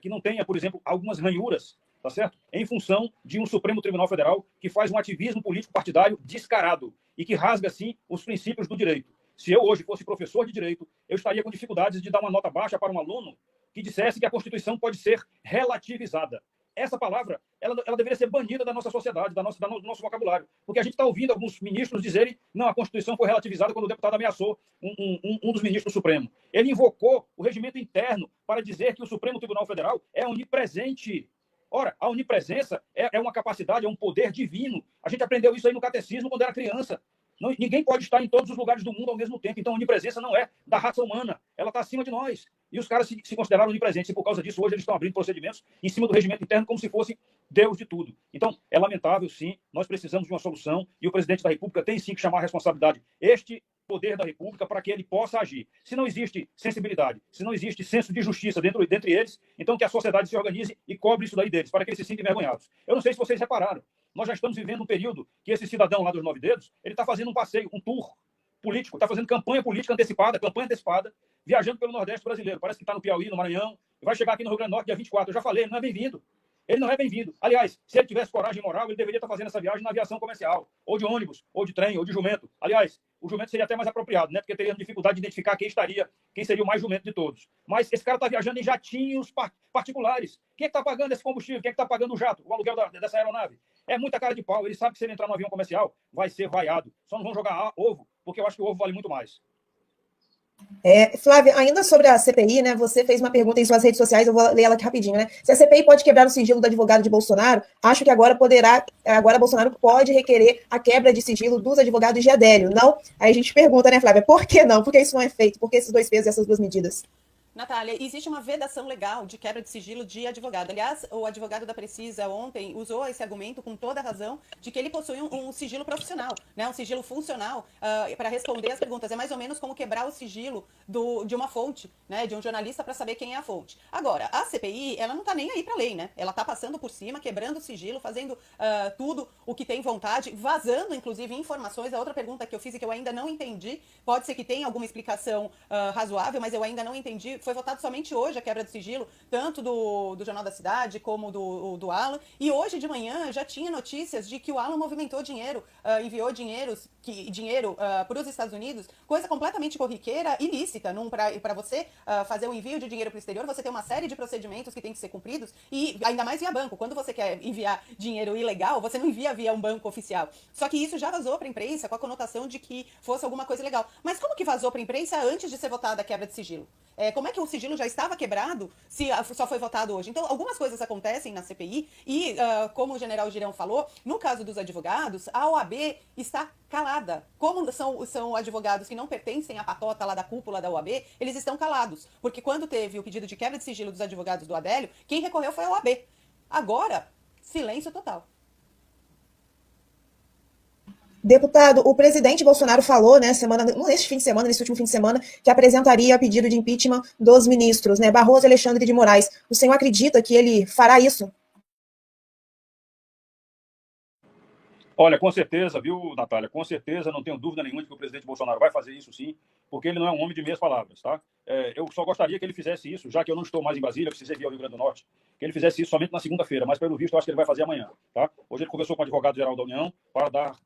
que não tenha, por exemplo, algumas ranhuras, tá certo? Em função de um Supremo Tribunal Federal que faz um ativismo político partidário descarado e que rasga, assim, os princípios do direito. Se eu hoje fosse professor de direito, eu estaria com dificuldades de dar uma nota baixa para um aluno que dissesse que a Constituição pode ser relativizada. Essa palavra, ela deveria ser banida da nossa sociedade, do nosso vocabulário. Porque a gente está ouvindo alguns ministros dizerem não, a Constituição foi relativizada quando o deputado ameaçou um dos ministros do Supremo. Ele invocou o regimento interno para dizer que o Supremo Tribunal Federal é onipresente. Ora, a onipresença é uma capacidade, é um poder divino. A gente aprendeu isso aí no catecismo quando era criança. Ninguém pode estar em todos os lugares do mundo ao mesmo tempo. Então, a onipresença não é da raça humana. Ela está acima de nós. E os caras se consideraram onipresentes. E, por causa disso, hoje eles estão abrindo procedimentos em cima do regimento interno como se fosse Deus de tudo. Então, é lamentável, sim. Nós precisamos de uma solução. E o presidente da República tem, sim, que chamar a responsabilidade este poder da República para que ele possa agir. Se não existe sensibilidade, se não existe senso de justiça dentre eles, então que a sociedade se organize e cobre isso daí deles, para que eles se sintam envergonhados. Eu não sei se vocês repararam, nós já estamos vivendo um período que esse cidadão lá dos 9 dedos, ele está fazendo um passeio, um tour político, está fazendo campanha política antecipada, viajando pelo Nordeste brasileiro. Parece que está no Piauí, no Maranhão, e vai chegar aqui no Rio Grande do Norte dia 24. Eu já falei, ele não é bem-vindo. Ele não é bem-vindo. Aliás, se ele tivesse coragem moral, ele deveria estar fazendo essa viagem na aviação comercial, ou de ônibus, ou de trem, ou de jumento. Aliás, o jumento seria até mais apropriado, né? Porque teria dificuldade de identificar quem seria o mais jumento de todos. Mas esse cara está viajando em jatinhos particulares. Quem é que está pagando esse combustível? Quem é que está pagando o jato, o aluguel dessa aeronave? É muita cara de pau. Ele sabe que se ele entrar no avião comercial, vai ser vaiado. Só não vão jogar ovo, porque eu acho que o ovo vale muito mais. Flávia, ainda sobre a CPI, né? Você fez uma pergunta em suas redes sociais, eu vou ler ela aqui rapidinho, né? Se a CPI pode quebrar o sigilo do advogado de Bolsonaro, acho que agora Bolsonaro pode requerer a quebra de sigilo dos advogados de Adélio. Não? Aí a gente pergunta, né, Flávia, por que não? Por que isso não é feito? Por que esses dois pesos e essas duas medidas? Natália, existe uma vedação legal de quebra de sigilo de advogado. Aliás, o advogado da Precisa ontem usou esse argumento com toda a razão de que ele possui um sigilo profissional, né? Um sigilo funcional para responder as perguntas. É mais ou menos como quebrar o sigilo de uma fonte, né? De um jornalista para saber quem é a fonte. Agora, a CPI, ela não está nem aí para a lei, né? Ela está passando por cima, quebrando o sigilo, fazendo tudo o que tem vontade, vazando, inclusive, informações. A outra pergunta que eu fiz e que eu ainda não entendi, pode ser que tenha alguma explicação razoável, mas eu ainda não entendi. Foi votado somente hoje a quebra de sigilo, tanto do Jornal da Cidade como do Alan. E hoje de manhã já tinha notícias de que o Alan movimentou dinheiro, enviou dinheiro para os Estados Unidos, coisa completamente corriqueira, ilícita. Para você fazer um envio de dinheiro para o exterior, você tem uma série de procedimentos que tem que ser cumpridos, e ainda mais via banco. Quando você quer enviar dinheiro ilegal, você não envia via um banco oficial. Só que isso já vazou para a imprensa com a conotação de que fosse alguma coisa legal. Mas como que vazou para a imprensa antes de ser votada a quebra de sigilo? Como é que o sigilo já estava quebrado se só foi votado hoje? Então, algumas coisas acontecem na CPI e, como o general Girão falou, no caso dos advogados, a OAB está calada. Como são advogados que não pertencem à patota lá da cúpula da OAB, eles estão calados. Porque quando teve o pedido de quebra de sigilo dos advogados do Adélio, quem recorreu foi a OAB. Agora, silêncio total. Deputado, o presidente Bolsonaro falou, né, nesse último fim de semana, que apresentaria pedido de impeachment dos ministros, né, Barroso e Alexandre de Moraes. O senhor acredita que ele fará isso? Olha, com certeza, viu, Natália? Com certeza, não tenho dúvida nenhuma de que o presidente Bolsonaro vai fazer isso sim, porque ele não é um homem de meias palavras, tá? Eu só gostaria que ele fizesse isso, já que eu não estou mais em Brasília, precisei vir ao Rio Grande do Norte, que ele fizesse isso somente na segunda-feira, mas pelo visto eu acho que ele vai fazer amanhã, tá? Hoje ele conversou com o advogado-geral da União para dar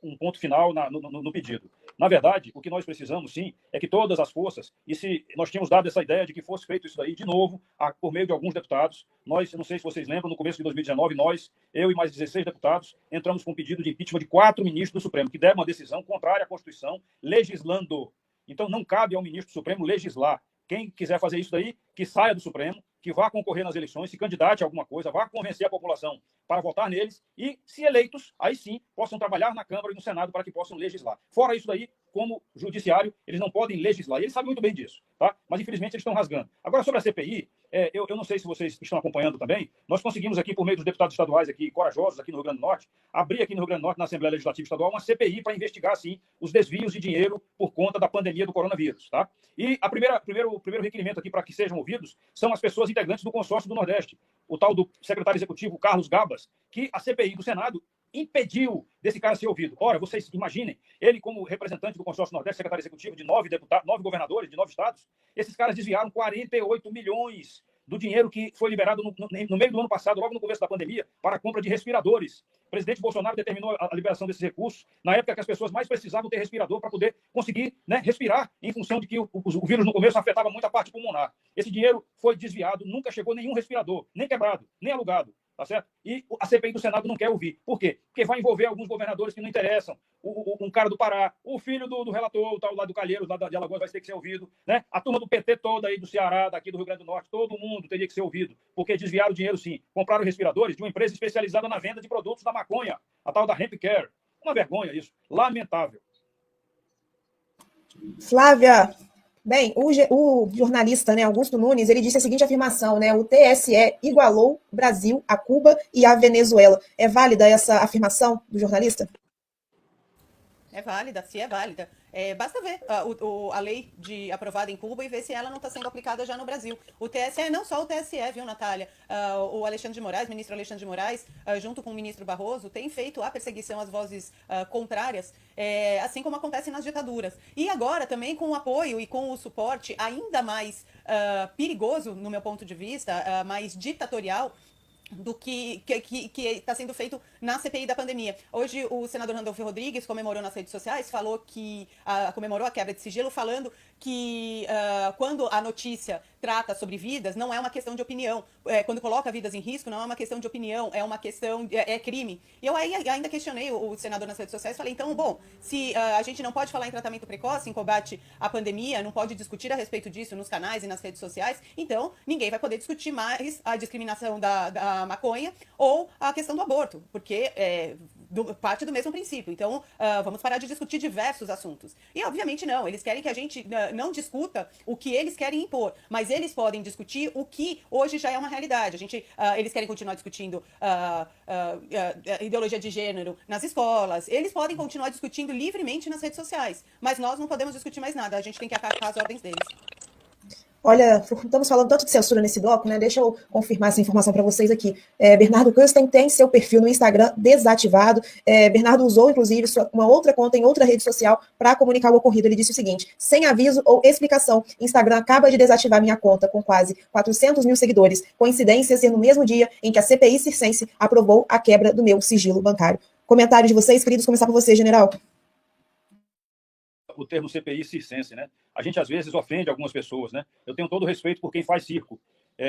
um ponto final no pedido. Na verdade, o que nós precisamos, sim, é que todas as forças, e se nós tínhamos dado essa ideia de que fosse feito isso daí de novo, por meio de alguns deputados, nós, não sei se vocês lembram, no começo de 2019, eu e mais 16 deputados, entramos com um pedido de impeachment de 4 ministros do Supremo, que deram uma decisão contrária à Constituição, legislando. Então, não cabe ao ministro do Supremo legislar. Quem quiser fazer isso daí, que saia do Supremo, que vá concorrer nas eleições, se candidate a alguma coisa, vá convencer a população para votar neles e, se eleitos, aí sim, possam trabalhar na Câmara e no Senado para que possam legislar. Fora isso daí, como judiciário, eles não podem legislar. E eles sabem muito bem disso, tá? Mas, infelizmente, eles estão rasgando. Agora, sobre a CPI, eu não sei se vocês estão acompanhando também, nós conseguimos aqui, por meio dos deputados estaduais aqui, corajosos aqui no Rio Grande do Norte, abrir aqui no Rio Grande do Norte, na Assembleia Legislativa Estadual, uma CPI para investigar, sim, os desvios de dinheiro por conta da pandemia do coronavírus, tá? E o primeiro requerimento aqui para que sejam ouvidos são as pessoas integrantes do consórcio do Nordeste, o tal do secretário executivo Carlos Gabas, que a CPI do Senado impediu desse cara ser ouvido. Ora, vocês imaginem, ele como representante do consórcio Nordeste, secretário executivo de 9 deputados, 9 governadores de 9 estados, esses caras desviaram 48 milhões do dinheiro que foi liberado no meio do ano passado, logo no começo da pandemia, para a compra de respiradores. O presidente Bolsonaro determinou a liberação desses recursos na época que as pessoas mais precisavam ter respirador para poder conseguir, né, respirar, em função de que o vírus no começo afetava muito a parte pulmonar. Esse dinheiro foi desviado, nunca chegou nenhum respirador, nem quebrado, nem alugado. Tá certo? E a CPI do Senado não quer ouvir. Por quê? Porque vai envolver alguns governadores que não interessam. Um cara do Pará, o filho do relator, o tal lá do Calheiros, lá de Alagoas, vai ter que ser ouvido. Né? A turma do PT toda aí, do Ceará, daqui do Rio Grande do Norte, todo mundo teria que ser ouvido. Porque desviaram o dinheiro, sim. Compraram respiradores de uma empresa especializada na venda de produtos da maconha, a tal da Hemp Care. Uma vergonha isso. Lamentável. Flávia, bem, o jornalista, né, Augusto Nunes, ele disse a seguinte afirmação, né, o TSE igualou o Brasil a Cuba e a Venezuela. É válida essa afirmação do jornalista? É válida, se é válida. Basta ver a lei aprovada em Cuba e ver se ela não está sendo aplicada já no Brasil. O TSE, não só o TSE, viu, Natália? O Alexandre de Moraes, ministro Alexandre de Moraes, junto com o ministro Barroso, tem feito a perseguição às vozes contrárias, assim como acontece nas ditaduras. E agora também com o apoio e com o suporte ainda mais perigoso, no meu ponto de vista, mais ditatorial, do que está sendo feito na CPI da pandemia. Hoje, o senador Randolfo Rodrigues comemorou nas redes sociais, falou que comemorou a quebra de sigilo, falando que quando a notícia trata sobre vidas, não é uma questão de opinião. Quando coloca vidas em risco, não é uma questão de opinião, é uma questão, é crime. E eu ainda questionei o senador nas redes sociais, falei, então, bom, se a gente não pode falar em tratamento precoce, em combate à pandemia, não pode discutir a respeito disso nos canais e nas redes sociais, então ninguém vai poder discutir mais a discriminação da maconha ou a questão do aborto, porque parte do mesmo princípio. Então, vamos parar de discutir diversos assuntos. E, obviamente, não. Eles querem que a gente não discuta o que eles querem impor, mas eles podem discutir o que hoje já é uma realidade. Eles querem continuar discutindo ideologia de gênero nas escolas. Eles podem continuar discutindo livremente nas redes sociais, mas nós não podemos discutir mais nada. A gente tem que acatar as ordens deles. Olha, estamos falando tanto de censura nesse bloco, né? Deixa eu confirmar essa informação para vocês aqui. Bernardo Kirsten tem seu perfil no Instagram desativado. Bernardo usou, inclusive, uma outra conta em outra rede social para comunicar o ocorrido. Ele disse o seguinte: sem aviso ou explicação, Instagram acaba de desativar minha conta com quase 400 mil seguidores. Coincidência ser no mesmo dia em que a CPI circense aprovou a quebra do meu sigilo bancário. Comentário de vocês, queridos, começar por você, general. O termo CPI circense, né? A gente, às vezes, ofende algumas pessoas, né? Eu tenho todo o respeito por quem faz circo.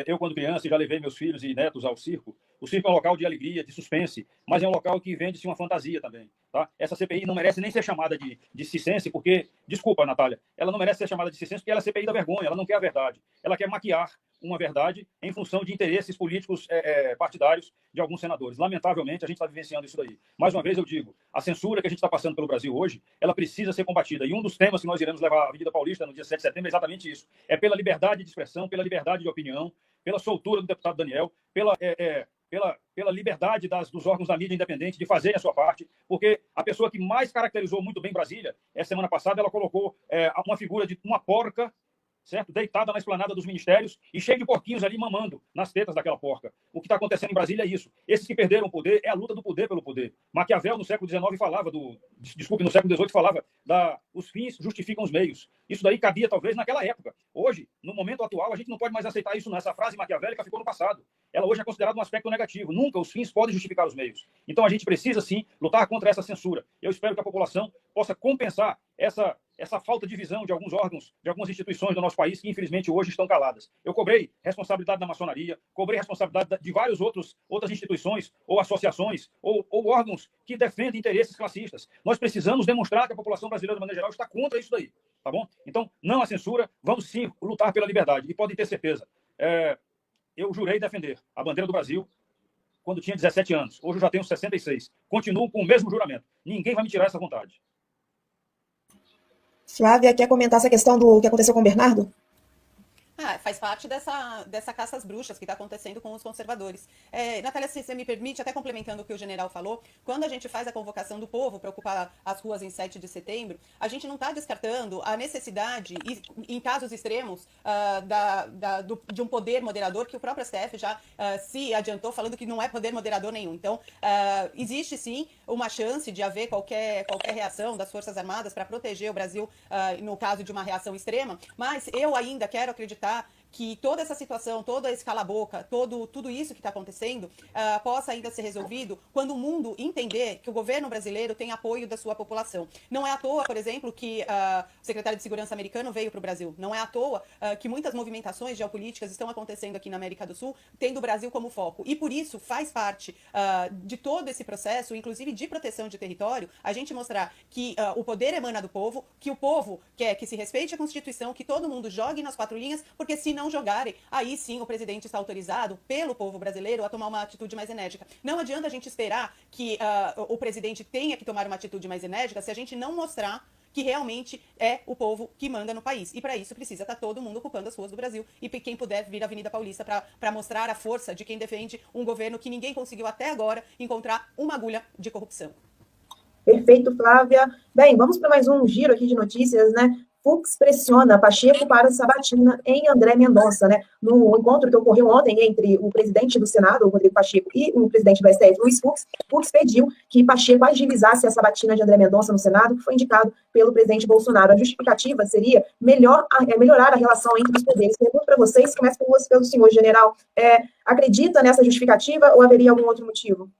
Eu, quando criança, já levei meus filhos e netos ao circo. O circo é um local de alegria, de suspense, mas é um local que vende-se uma fantasia também, tá? Essa CPI não merece nem ser chamada de circense, porque, desculpa, Natália, ela não merece ser chamada de circense porque ela é CPI da vergonha, ela não quer a verdade. Ela quer maquiar uma verdade em função de interesses políticos partidários de alguns senadores. Lamentavelmente, a gente está vivenciando isso daí. Mais uma vez eu digo, a censura que a gente está passando pelo Brasil hoje, ela precisa ser combatida. E um dos temas que nós iremos levar à Avenida Paulista no dia 7 de setembro é exatamente isso. É pela liberdade de expressão, pela liberdade de opinião, pela soltura do deputado Daniel, pela liberdade dos órgãos da mídia independente de fazerem a sua parte, porque a pessoa que mais caracterizou muito bem Brasília, essa semana passada, ela colocou uma figura de uma porca, certo? Deitada na esplanada dos ministérios e cheio de porquinhos ali mamando nas tetas daquela porca. O que está acontecendo em Brasília é isso. Esses que perderam o poder é a luta do poder pelo poder. Maquiavel, no século XIX, falava no século XVIII, falava os fins justificam os meios. Isso daí cabia, talvez, naquela época. Hoje, no momento atual, a gente não pode mais aceitar isso, não. Essa frase maquiavélica ficou no passado. ela hoje é considerada um aspecto negativo. Nunca os fins podem justificar os meios. Então a gente precisa, sim, lutar contra essa censura. Eu espero que a população possa compensar essa falta de visão de alguns órgãos, de algumas instituições do nosso país que, infelizmente, hoje estão caladas. Eu cobrei responsabilidade da maçonaria, cobrei responsabilidade de várias outras instituições ou associações ou órgãos que defendem interesses classistas. Nós precisamos demonstrar que a população brasileira, de maneira geral, está contra isso daí, tá bom? Então, não a censura, vamos sim lutar pela liberdade. E podem ter certeza, eu jurei defender a bandeira do Brasil quando tinha 17 anos. Hoje eu já tenho 66. Continuo com o mesmo juramento. Ninguém vai me tirar essa vontade. Flávia, quer comentar essa questão do que aconteceu com o Bernardo? Faz parte dessa caça às bruxas que está acontecendo com os conservadores. Natália, se você me permite, até complementando o que o general falou, quando a gente faz a convocação do povo para ocupar as ruas em 7 de setembro, a gente não está descartando a necessidade, em casos extremos, de um poder moderador, que o próprio STF já se adiantou falando que não é poder moderador nenhum. Então, existe sim uma chance de haver qualquer reação das Forças Armadas para proteger o Brasil no caso de uma reação extrema, mas eu ainda quero acreditar que toda essa situação, toda esse cala-boca, tudo isso que está acontecendo, possa ainda ser resolvido quando o mundo entender que o governo brasileiro tem apoio da sua população. Não é à toa, por exemplo, que o secretário de Segurança americano veio para o Brasil. Não é à toa que muitas movimentações geopolíticas estão acontecendo aqui na América do Sul, tendo o Brasil como foco. E por isso faz parte de todo esse processo, inclusive de proteção de território, a gente mostrar que o poder emana do povo, que o povo quer que se respeite a Constituição, que todo mundo jogue nas 4 linhas, porque se não jogarem, aí sim o presidente está autorizado pelo povo brasileiro a tomar uma atitude mais enérgica. Não adianta a gente esperar que o presidente tenha que tomar uma atitude mais enérgica se a gente não mostrar que realmente é o povo que manda no país. E para isso precisa estar todo mundo ocupando as ruas do Brasil. E quem puder vir à Avenida Paulista para mostrar a força de quem defende um governo que ninguém conseguiu até agora encontrar uma agulha de corrupção. Perfeito, Flávia. Bem, vamos para mais um giro aqui de notícias, né? Fux pressiona Pacheco para sabatina em André Mendonça, né? No encontro que ocorreu ontem entre o presidente do Senado, o Rodrigo Pacheco, e o presidente do STF, Luiz Fux, Fux pediu que Pacheco agilizasse a sabatina de André Mendonça no Senado, que foi indicado pelo presidente Bolsonaro. A justificativa seria melhorar a relação entre os poderes. Pergunto para vocês, começa pelo senhor general. Acredita nessa justificativa ou haveria algum outro motivo?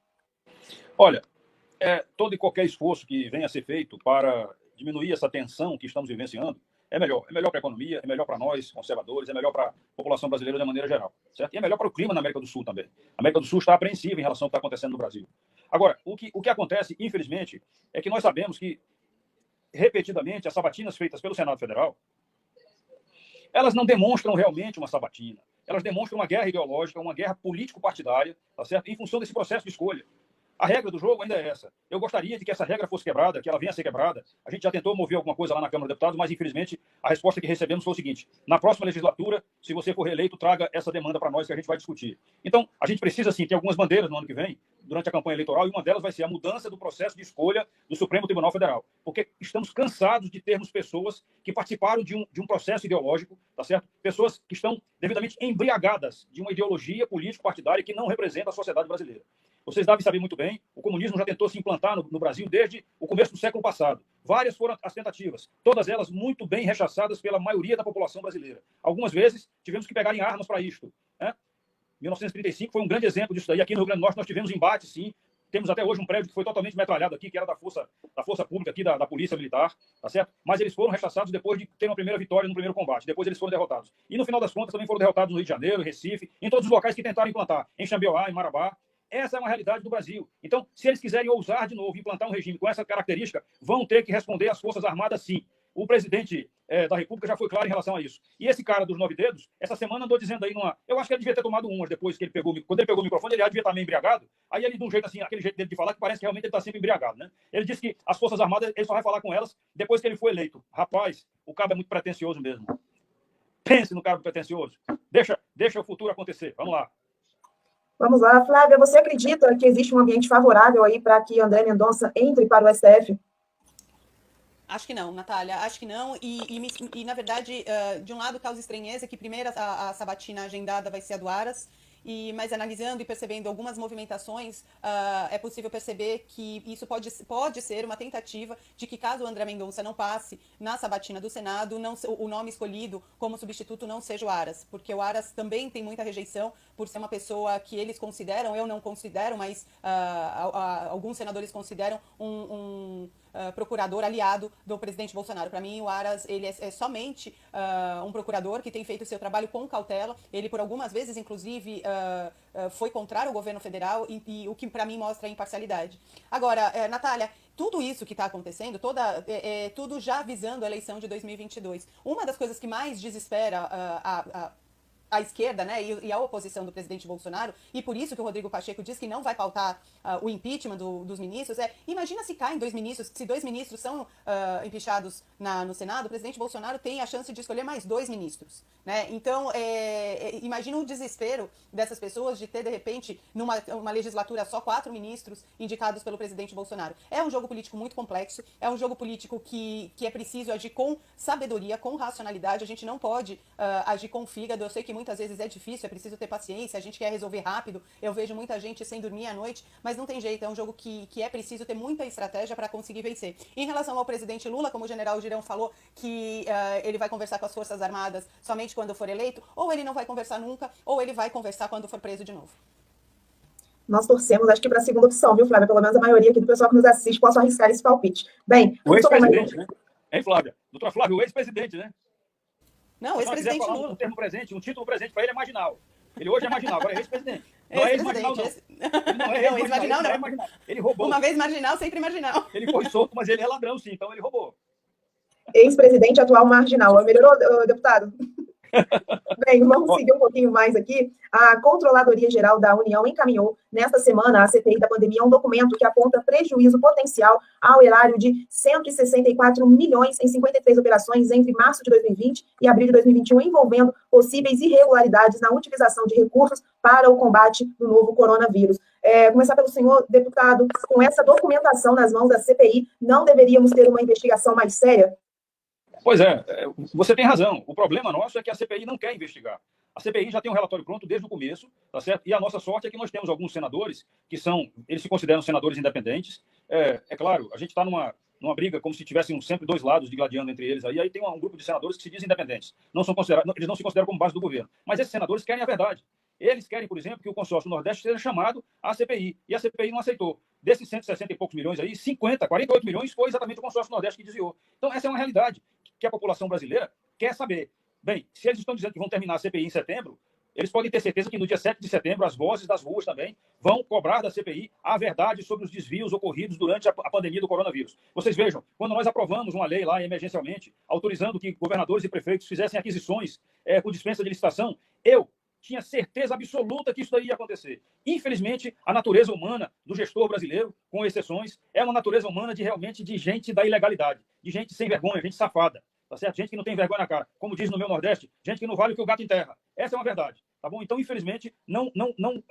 Olha, todo e qualquer esforço que venha a ser feito para diminuir essa tensão que estamos vivenciando é melhor. É melhor para a economia, é melhor para nós, conservadores, é melhor para a população brasileira de maneira geral, certo? E é melhor para o clima na América do Sul também. A América do Sul está apreensiva em relação ao que está acontecendo no Brasil. Agora, o que acontece, infelizmente, é que nós sabemos que, repetidamente, as sabatinas feitas pelo Senado Federal, elas não demonstram realmente uma sabatina. Elas demonstram uma guerra ideológica, uma guerra político-partidária, tá certo? Em função desse processo de escolha. A regra do jogo ainda é essa. Eu gostaria de que essa regra fosse quebrada, que ela venha a ser quebrada. A gente já tentou mover alguma coisa lá na Câmara dos Deputados, mas, infelizmente, a resposta que recebemos foi o seguinte: na próxima legislatura, se você for reeleito, traga essa demanda para nós que a gente vai discutir. Então, a gente precisa, sim, ter algumas bandeiras no ano que vem, durante a campanha eleitoral, e uma delas vai ser a mudança do processo de escolha do Supremo Tribunal Federal. Porque estamos cansados de termos pessoas que participaram de um processo ideológico, tá certo? Pessoas que estão devidamente embriagadas de uma ideologia político-partidária que não representa a sociedade brasileira. Vocês devem saber muito bem, o comunismo já tentou se implantar no Brasil desde o começo do século passado. Várias foram as tentativas, todas elas muito bem rechaçadas pela maioria da população brasileira. Algumas vezes tivemos que pegar em armas para isto. 1935 foi um grande exemplo disso daí. Aqui no Rio Grande do Norte nós tivemos embates, sim. Temos até hoje um prédio que foi totalmente metralhado aqui, que era da força pública aqui, da Polícia Militar, tá certo? Mas eles foram rechaçados depois de ter uma primeira vitória no primeiro combate. Depois eles foram derrotados. E no final das contas também foram derrotados no Rio de Janeiro, Recife, em todos os locais que tentaram implantar. Em Xambioá, em Marabá. Essa é uma realidade do Brasil. Então, se eles quiserem ousar de novo implantar um regime com essa característica, vão ter que responder às Forças Armadas, sim. O presidente da República já foi claro em relação a isso. E esse cara dos 9 dedos, essa semana andou dizendo aí eu acho que ele devia ter tomado umas depois que ele pegou... Quando ele pegou o microfone, ele já devia estar meio embriagado. Aí ele, de um jeito assim, aquele jeito dele de falar, que parece que realmente ele está sempre embriagado, né? Ele disse que as Forças Armadas, ele só vai falar com elas depois que ele for eleito. Rapaz, o cabo é muito pretencioso mesmo. Pense no cabo pretencioso. Deixa o futuro acontecer. Vamos lá. Vamos lá, Flávia, você acredita que existe um ambiente favorável aí para que André Mendonça entre para o STF? Acho que não, Natália, acho que não. E na verdade, de um lado causa estranheza que primeiro a sabatina agendada vai ser a do Aras, mas analisando e percebendo algumas movimentações, é possível perceber que isso pode ser uma tentativa de que, caso o André Mendonça não passe na sabatina do Senado, o nome escolhido como substituto não seja o Aras, porque o Aras também tem muita rejeição por ser uma pessoa que eles consideram, eu não considero, mas alguns senadores consideram procurador aliado do presidente Bolsonaro. Para mim, o Aras ele é somente um procurador que tem feito o seu trabalho com cautela. Ele, por algumas vezes, inclusive, foi contrário ao governo federal e o que, para mim, mostra a imparcialidade. Agora, Natália, tudo isso que está acontecendo, tudo já visando a eleição de 2022. Uma das coisas que mais desespera a esquerda, né, e a oposição do presidente Bolsonaro, e por isso que o Rodrigo Pacheco diz que não vai pautar o impeachment dos ministros, imagina se caem 2 ministros, se 2 ministros são empichados no Senado, o presidente Bolsonaro tem a chance de escolher mais 2 ministros, né? Então, imagina o desespero dessas pessoas de ter, de repente, numa legislatura só 4 ministros indicados pelo presidente Bolsonaro. É um jogo político muito complexo, é um jogo político que é preciso agir com sabedoria, com racionalidade, a gente não pode agir com fígado. Eu sei que muitas vezes é difícil, é preciso ter paciência, a gente quer resolver rápido, eu vejo muita gente sem dormir à noite, mas não tem jeito, é um jogo que é preciso ter muita estratégia para conseguir vencer. Em relação ao presidente Lula, como o general Girão falou, que ele vai conversar com as Forças Armadas somente quando for eleito, ou ele não vai conversar nunca, ou ele vai conversar quando for preso de novo. Nós torcemos, acho que para a segunda opção, viu, Flávia? Pelo menos a maioria aqui do pessoal que nos assiste possa arriscar esse palpite. Bem, o ex-presidente, né? Hein, Flávia? Doutora Flávia, o ex-presidente, né? Não, ex-presidente Lula. Um termo presente, um título presente para ele é marginal. Ele hoje é marginal, agora é ex-presidente. Não é ex-marginal, não. Ele não é ex-marginal, não. Ele roubou. Uma vez marginal, sempre marginal. Ele foi solto, mas ele é ladrão, sim, então ele roubou. Ex-presidente, atual marginal. Melhorou, deputado? Bem, vamos seguir um pouquinho mais aqui. A Controladoria Geral da União encaminhou, nesta semana, à CPI da pandemia, um documento que aponta prejuízo potencial ao erário de 164 milhões em 53 operações entre março de 2020 e abril de 2021, envolvendo possíveis irregularidades na utilização de recursos para o combate do novo coronavírus. Começar pelo senhor deputado, com essa documentação nas mãos da CPI, não deveríamos ter uma investigação mais séria? Pois é, você tem razão. O problema nosso é que a CPI não quer investigar. A CPI já tem um relatório pronto desde o começo, tá certo? E a nossa sorte é que nós temos alguns senadores que eles se consideram senadores independentes. É claro, a gente está numa briga como se tivessem sempre 2 lados gladiando entre eles. Aí tem um grupo de senadores que se dizem independentes. Eles não se consideram como base do governo. Mas esses senadores querem a verdade. Eles querem, por exemplo, que o consórcio do Nordeste seja chamado à CPI. E a CPI não aceitou. Desses 160 e poucos milhões aí, 48 milhões foi exatamente o consórcio do Nordeste que desviou. Então, essa é uma realidade que a população brasileira quer saber. Bem, se eles estão dizendo que vão terminar a CPI em setembro, eles podem ter certeza que no dia 7 de setembro, as vozes das ruas também vão cobrar da CPI a verdade sobre os desvios ocorridos durante a pandemia do coronavírus. Vocês vejam, quando nós aprovamos uma lei lá emergencialmente, autorizando que governadores e prefeitos fizessem aquisições com dispensa de licitação, eu tinha certeza absoluta que isso daí ia acontecer. Infelizmente, a natureza humana do gestor brasileiro, com exceções, é uma natureza humana de gente da ilegalidade, de gente sem vergonha, gente safada, tá certo? Gente que não tem vergonha na cara. Como diz no meu Nordeste, gente que não vale o que o gato enterra. Essa é uma verdade, tá bom? Então, infelizmente,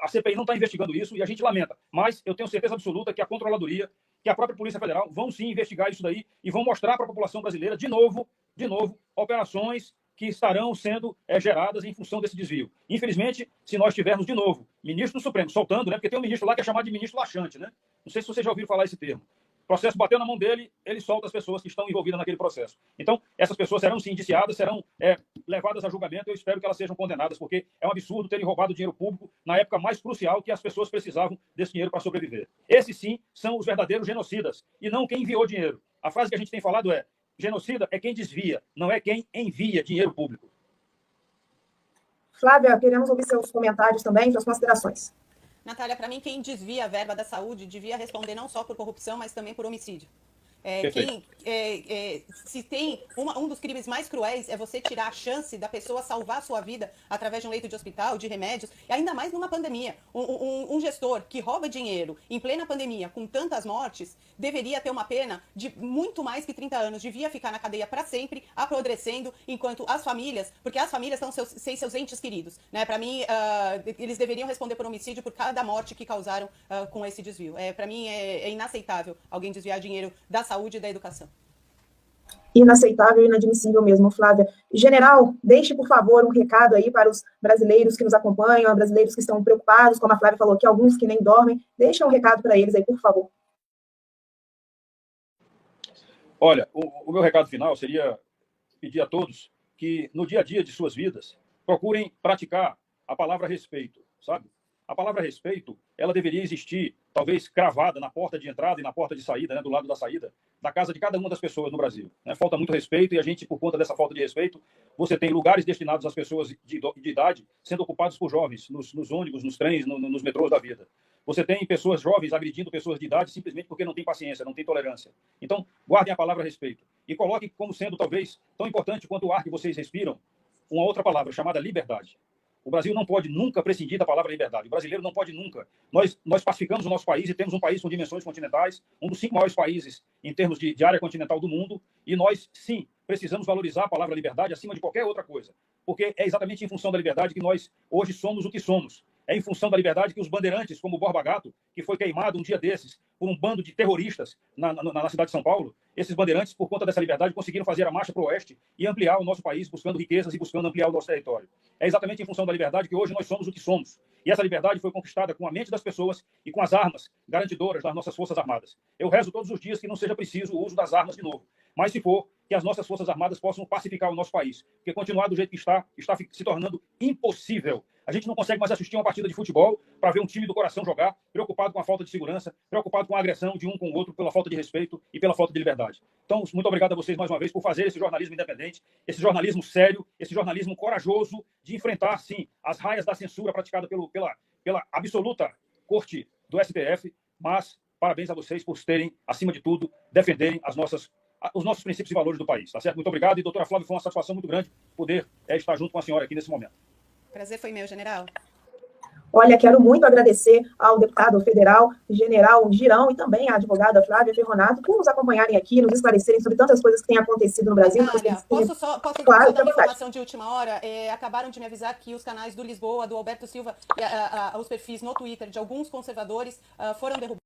a CPI não está investigando isso e a gente lamenta. Mas eu tenho certeza absoluta que a Controladoria, que a própria Polícia Federal vão sim investigar isso daí e vão mostrar para a população brasileira, de novo, operações que estarão sendo geradas em função desse desvio. Infelizmente, se nós tivermos, de novo, ministro do Supremo soltando, né? Porque tem um ministro lá que é chamado de ministro laxante, né? Não sei se você já ouviu falar esse termo. O processo bateu na mão dele, ele solta as pessoas que estão envolvidas naquele processo. Então, essas pessoas serão sim indiciadas, serão levadas a julgamento. Eu espero que elas sejam condenadas, porque é um absurdo terem roubado dinheiro público na época mais crucial que as pessoas precisavam desse dinheiro para sobreviver. Esses sim são os verdadeiros genocidas, e não quem enviou dinheiro. A frase que a gente tem falado é: genocida é quem desvia, não é quem envia dinheiro público. Flávia, queremos ouvir seus comentários também, suas considerações. Natália, para mim, quem desvia a verba da saúde devia responder não só por corrupção, mas também por homicídio. Se tem um dos crimes mais cruéis é você tirar a chance da pessoa salvar a sua vida através de um leito de hospital, de remédios, e ainda mais numa pandemia. Um gestor que rouba dinheiro em plena pandemia, com tantas mortes, deveria ter uma pena de muito mais que 30 anos, devia ficar na cadeia para sempre, apodrecendo, enquanto as famílias, porque as famílias estão sem seus entes queridos, né? Para mim, eles deveriam responder por homicídio por cada morte que causaram com esse desvio. Para mim, é inaceitável alguém desviar dinheiro da saúde e da educação. inaceitável e inadmissível mesmo, Flávia. General, deixe, por favor, um recado aí para os brasileiros que nos acompanham, brasileiros que estão preocupados, como a Flávia falou aqui, alguns que nem dormem. Deixa um recado para eles aí, por favor. Olha, o meu recado final seria pedir a todos que, no dia a dia de suas vidas, procurem praticar a palavra respeito, sabe? A palavra respeito, ela deveria existir, talvez cravada na porta de entrada e na porta de saída, né, do lado da saída, da casa de cada uma das pessoas no Brasil. Né? Falta muito respeito e a gente, por conta dessa falta de respeito, você tem lugares destinados às pessoas de idade sendo ocupados por jovens, nos ônibus, nos trens, nos metrôs da vida. Você tem pessoas jovens agredindo pessoas de idade simplesmente porque não tem paciência, não tem tolerância. Então, guardem a palavra respeito e coloquem como sendo, talvez, tão importante quanto o ar que vocês respiram, uma outra palavra chamada liberdade. O Brasil não pode nunca prescindir da palavra liberdade. O brasileiro não pode nunca. Nós pacificamos o nosso país e temos um país com dimensões continentais, um dos 5 maiores países em termos de área continental do mundo, e nós, sim, precisamos valorizar a palavra liberdade acima de qualquer outra coisa, porque é exatamente em função da liberdade que nós hoje somos o que somos. É em função da liberdade que os bandeirantes, como o Borba Gato, que foi queimado um dia desses por um bando de terroristas na cidade de São Paulo, esses bandeirantes, por conta dessa liberdade, conseguiram fazer a marcha para o oeste e ampliar o nosso país, buscando riquezas e buscando ampliar o nosso território. É exatamente em função da liberdade que hoje nós somos o que somos. E essa liberdade foi conquistada com a mente das pessoas e com as armas garantidoras das nossas Forças Armadas. Eu rezo todos os dias que não seja preciso o uso das armas de novo, mas se for, que as nossas Forças Armadas possam pacificar o nosso país, porque continuar do jeito que está se tornando impossível. A gente não consegue mais assistir uma partida de futebol para ver um time do coração jogar, preocupado com a falta de segurança, preocupado com a agressão de um com o outro, pela falta de respeito e pela falta de liberdade. Então, muito obrigado a vocês mais uma vez por fazer esse jornalismo independente, esse jornalismo sério, esse jornalismo corajoso de enfrentar, sim, as raias da censura praticada pela absoluta corte do STF, mas parabéns a vocês por terem, acima de tudo, defenderem os nossos princípios e valores do país. Tá certo? Muito obrigado. E, doutora Flávia, foi uma satisfação muito grande poder estar junto com a senhora aqui nesse momento. Prazer foi meu, general. Olha, quero muito agradecer ao deputado federal, general Girão, e também à advogada Flávia Ferronato por nos acompanharem aqui, nos esclarecerem sobre tantas coisas que têm acontecido no Brasil. Posso só claro, dar uma informação de última hora? Acabaram de me avisar que os canais do Lisboa, do Alberto Silva, os perfis no Twitter de alguns conservadores foram derrubados.